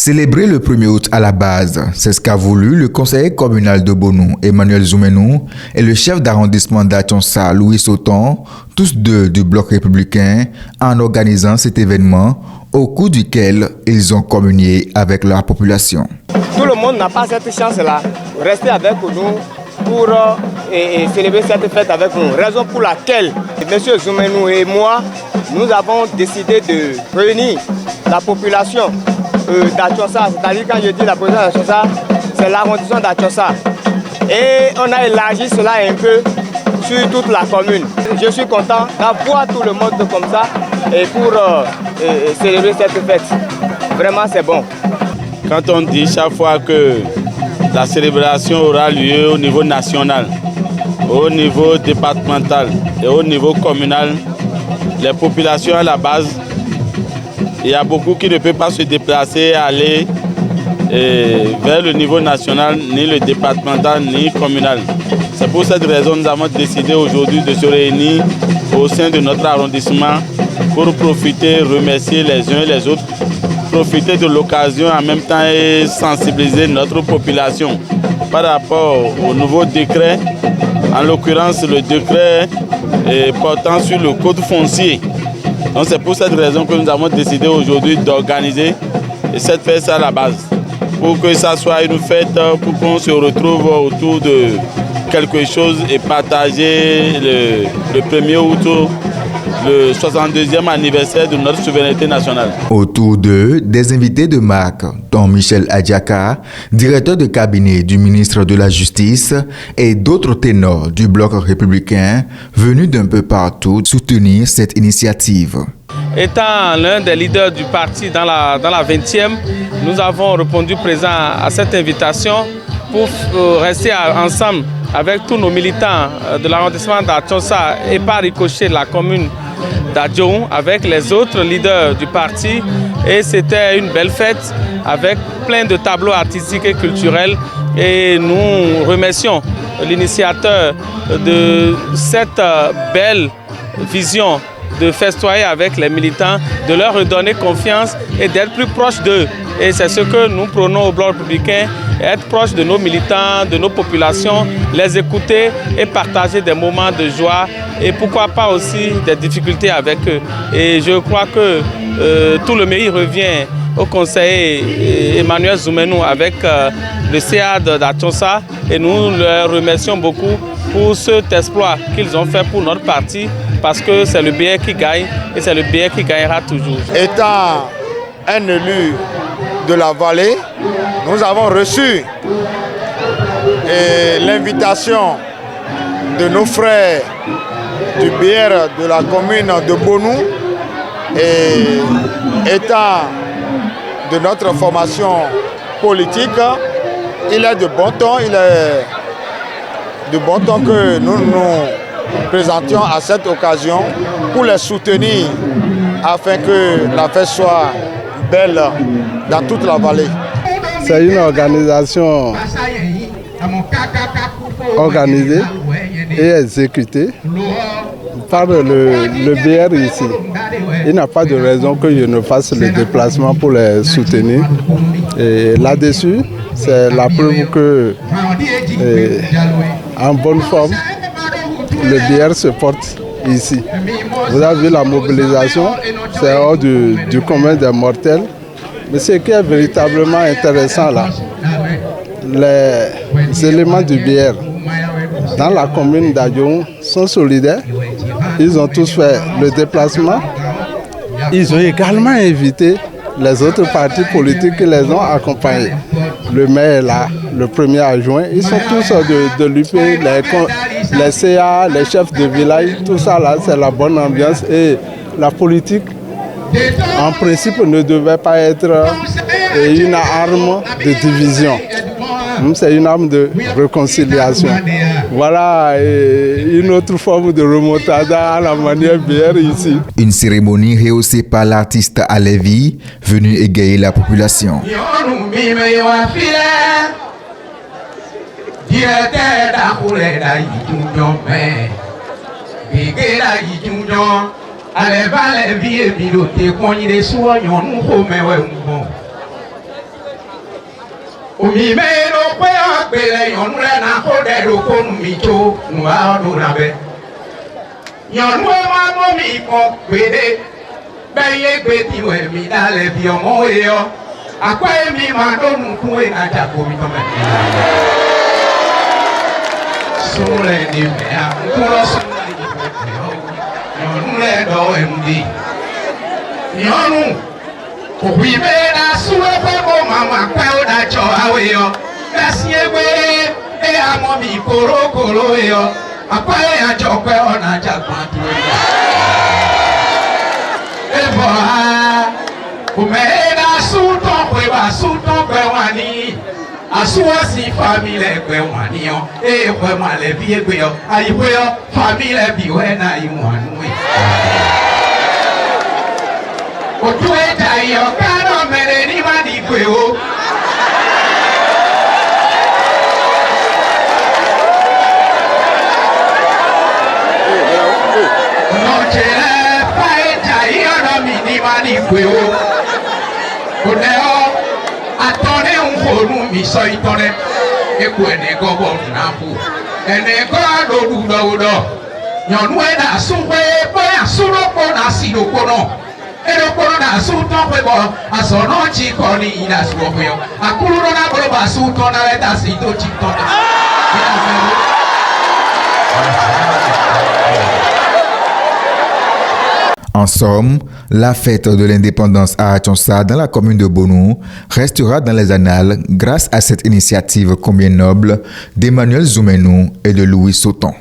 Célébrer le 1er août à la base, c'est ce qu'a voulu le conseiller communal de Bonou, Emmanuel Zoumenou, et le chef d'arrondissement d'Achonsa, Louis Sauton, tous deux du bloc républicain, en organisant cet événement au cours duquel ils ont communié avec leur population. Tout le monde n'a pas cette chance-là, rester avec nous pour célébrer cette fête avec nous. Raison pour laquelle M. Zoumenou et moi, nous avons décidé de réunir la population d'Achonsa, c'est-à-dire quand je dis la population d'Achonsa, c'est l'arrondissement d'Achonsa. Et on a élargi cela un peu sur toute la commune. Je suis content d'avoir tout le monde comme ça et pour célébrer cette fête. Vraiment, c'est bon. Quand on dit chaque fois que la célébration aura lieu au niveau national, au niveau départemental et au niveau communal, les populations à la base, il y a beaucoup qui ne peuvent pas se déplacer, aller vers le niveau national, ni le départemental, ni communal. C'est pour cette raison que nous avons décidé aujourd'hui de se réunir au sein de notre arrondissement pour profiter, remercier les uns et les autres, profiter de l'occasion en même temps et sensibiliser notre population par rapport au nouveau décret, en l'occurrence le décret portant sur le code foncier. Donc c'est pour cette raison que nous avons décidé aujourd'hui d'organiser cette fête à la base. Pour que ça soit une fête, pour qu'on se retrouve autour de quelque chose et partager le 1er août, le 62e anniversaire de notre souveraineté nationale. Autour d'eux, des invités de marque, dont Michel Adjaka, directeur de cabinet du ministre de la Justice, et d'autres ténors du bloc républicain venus d'un peu partout soutenir cette initiative. Étant l'un des leaders du parti dans la 20e, nous avons répondu présent à cette invitation pour rester ensemble avec tous nos militants de l'arrondissement d'Achonsa et par ricochet de la commune d'Adjoun, avec les autres leaders du parti. Et c'était une belle fête avec plein de tableaux artistiques et culturels. Et nous remercions l'initiateur de cette belle vision de festoyer avec les militants, de leur redonner confiance et d'être plus proche d'eux. Et c'est ce que nous prônons au bloc républicain, être proche de nos militants, de nos populations, les écouter et partager des moments de joie et pourquoi pas aussi des difficultés avec eux. Et je crois que tout le mérite revient au conseiller Emmanuel Zoumenou avec le CA d'Achonsa et nous leur remercions beaucoup pour cet exploit qu'ils ont fait pour notre parti parce que c'est le BR qui gagne et c'est le BR qui gagnera toujours. Étant un élu de la vallée, nous avons reçu l'invitation de nos frères du BR de la commune de Bonou et étant de notre formation politique, il est de bon ton, que nous nous présentions à cette occasion pour les soutenir afin que la fête soit belle dans toute la vallée. C'est une organisation organisée et exécutée par le BR ici. Il n'y a pas de raison que je ne fasse le déplacement pour les soutenir. Et là-dessus, c'est la preuve que, en bonne forme, le BR se porte ici. Vous avez vu la mobilisation, c'est hors du commun des mortels. Mais ce qui est véritablement intéressant là, les éléments du BR dans la commune d'Adjoun sont solidaires. Ils ont tous fait le déplacement. Ils ont également invité les autres partis politiques qui les ont accompagnés. Le maire est là, le premier adjoint. Ils sont tous de l'UP, les CA, les chefs de village. Tout ça là, c'est la bonne ambiance. Et la politique, en principe, ne devait pas être une arme de division. C'est une arme de réconciliation. Voilà une autre forme de remontada à la manière BR ici. Une cérémonie rehaussée par l'artiste Alevi, venu égayer la population. En somme, la fête de l'indépendance à Achonsa dans la commune de Bonou restera dans les annales grâce à cette initiative combien noble d'Emmanuel Zoumenou et de Louis Sauton.